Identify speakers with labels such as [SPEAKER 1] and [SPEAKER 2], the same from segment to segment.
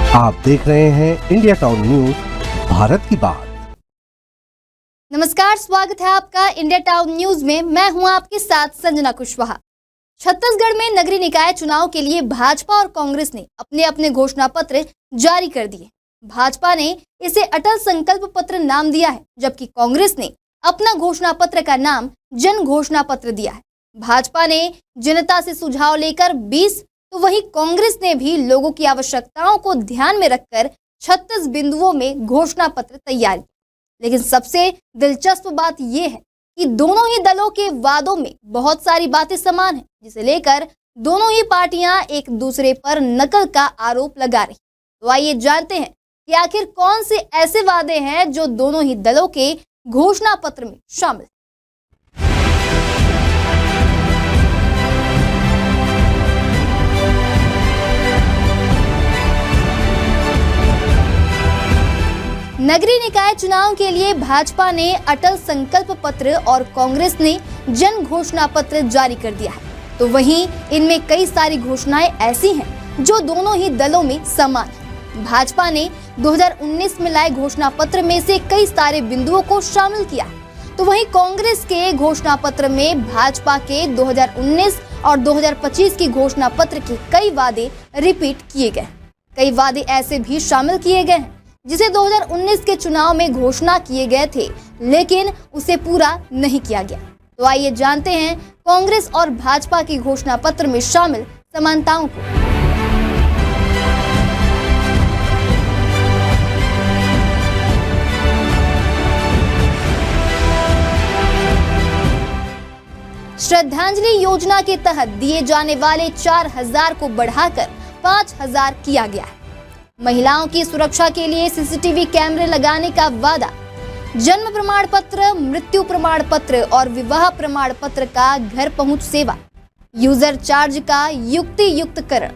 [SPEAKER 1] आप देख रहे हैं इंडिया टाउन न्यूज, भारत की बात।
[SPEAKER 2] नमस्कार, स्वागत है आपका इंडिया टाउन न्यूज में। मैं हूं आपके साथ संजना कुशवाहा। छत्तीसगढ़ में नगरीय निकाय चुनाव के लिए भाजपा और कांग्रेस ने अपने अपने घोषणा पत्र जारी कर दिए। भाजपा ने इसे अटल संकल्प पत्र नाम दिया है, जबकि कांग्रेस ने अपना घोषणा पत्र का नाम जन घोषणा पत्र दिया है। भाजपा ने जनता से सुझाव लेकर 20, तो वहीं कांग्रेस ने भी लोगों की आवश्यकताओं को ध्यान में रखकर 36 बिंदुओं में घोषणा पत्र तैयार किया। लेकिन सबसे दिलचस्प बात यह है कि दोनों ही दलों के वादों में बहुत सारी बातें समान हैं, जिसे लेकर दोनों ही पार्टियां एक दूसरे पर नकल का आरोप लगा रही। तो आइए जानते हैं कि आखिर कौन से ऐसे वादे हैं जो दोनों ही दलों के घोषणा पत्र में शामिल। नगरीय निकाय चुनाव के लिए भाजपा ने अटल संकल्प पत्र और कांग्रेस ने जन घोषणा पत्र जारी कर दिया है। तो वहीं इनमें कई सारी घोषणाएं ऐसी हैं जो दोनों ही दलों में समान है। भाजपा ने 2019 में लाए घोषणा पत्र में से कई सारे बिंदुओं को शामिल किया है, तो वहीं कांग्रेस के घोषणा पत्र में भाजपा के 2019 और 2025 की घोषणा पत्र के कई वादे रिपीट किए गए। कई वादे ऐसे भी शामिल किए गए हैं जिसे 2019 के चुनाव में घोषणा किए गए थे, लेकिन उसे पूरा नहीं किया गया। तो आइए जानते हैं कांग्रेस और भाजपा की घोषणा पत्र में शामिल समानताओं को। श्रद्धांजलि योजना के तहत दिए जाने वाले 4,000 को बढ़ाकर 5,000 किया गया है। महिलाओं की सुरक्षा के लिए सीसीटीवी कैमरे लगाने का वादा। जन्म प्रमाण पत्र, मृत्यु प्रमाण पत्र और विवाह प्रमाण पत्र का घर पहुंच सेवा। यूजर चार्ज का युक्तियुक्तकरण।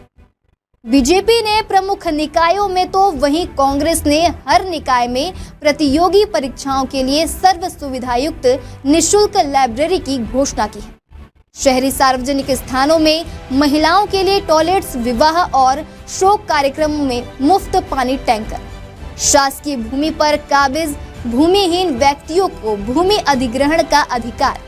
[SPEAKER 2] बीजेपी ने प्रमुख निकायों में तो वहीं कांग्रेस ने हर निकाय में प्रतियोगी परीक्षाओं के लिए सर्व सुविधायुक्त निःशुल्क लाइब्रेरी की घोषणा की है। शहरी सार्वजनिक स्थानों में महिलाओं के लिए टॉयलेट्स, विवाह और शोक कार्यक्रमों में मुफ्त पानी टैंकर। शासकीय भूमि पर काबिज भूमिहीन व्यक्तियों को भूमि अधिग्रहण का अधिकार।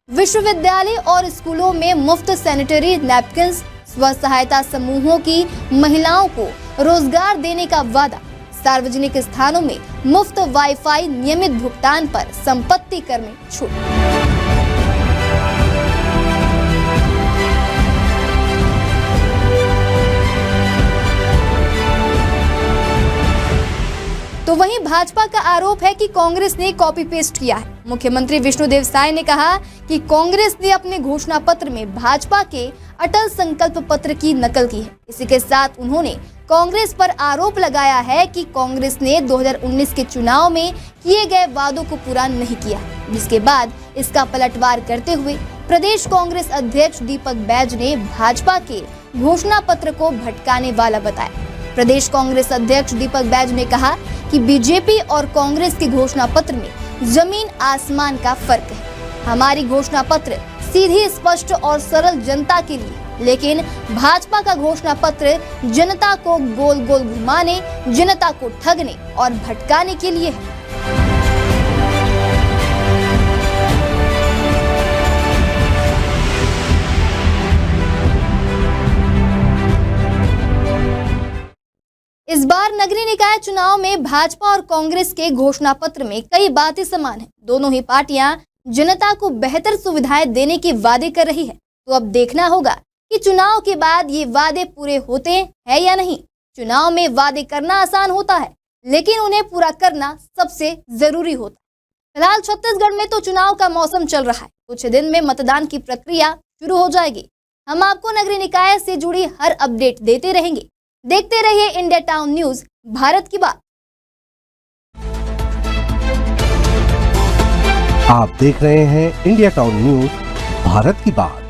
[SPEAKER 2] विश्वविद्यालय और स्कूलों में मुफ्त सैनिटरी नैपकिन्स। स्व सहायता समूहों की महिलाओं को रोजगार देने का वादा। सार्वजनिक स्थानों में मुफ्त वाईफाई, नियमित भुगतान पर संपत्ति कर में छूट। तो वहीं भाजपा का आरोप है कि कांग्रेस ने कॉपी पेस्ट किया है। मुख्यमंत्री विष्णुदेव साय ने कहा कि कांग्रेस ने अपने घोषणा पत्र में भाजपा के अटल संकल्प पत्र की नकल की है। इसी के साथ उन्होंने कांग्रेस पर आरोप लगाया है कि कांग्रेस ने 2019 के चुनाव में किए गए वादों को पूरा नहीं किया, जिसके बाद इसका पलटवार करते हुए प्रदेश कांग्रेस अध्यक्ष दीपक बैज ने भाजपा के घोषणा पत्र को भटकाने वाला बताया। प्रदेश कांग्रेस अध्यक्ष दीपक बैज ने कहा कि बीजेपी और कांग्रेस के घोषणा पत्र में जमीन आसमान का फर्क है। हमारी घोषणा पत्र सीधी, स्पष्ट और सरल जनता के लिए, लेकिन भाजपा का घोषणा पत्र जनता को गोल गोल घुमाने, जनता को ठगने और भटकाने के लिए है। इस बार नगरीय निकाय चुनाव में भाजपा और कांग्रेस के घोषणा पत्र में कई बातें समान हैं। दोनों ही पार्टियां जनता को बेहतर सुविधाएं देने के वादे कर रही है। तो अब देखना होगा कि चुनाव के बाद ये वादे पूरे होते हैं या नहीं। चुनाव में वादे करना आसान होता है, लेकिन उन्हें पूरा करना सबसे जरूरी होता है। फिलहाल छत्तीसगढ़ में तो चुनाव का मौसम चल रहा है। कुछ दिन में मतदान की प्रक्रिया शुरू हो जाएगी। हम आपको नगरीय निकाय से जुड़ी हर अपडेट देते रहेंगे। देखते रहिए इंडिया टाउन न्यूज, भारत की बात।
[SPEAKER 1] आप देख रहे हैं इंडिया टाउन न्यूज, भारत की बात।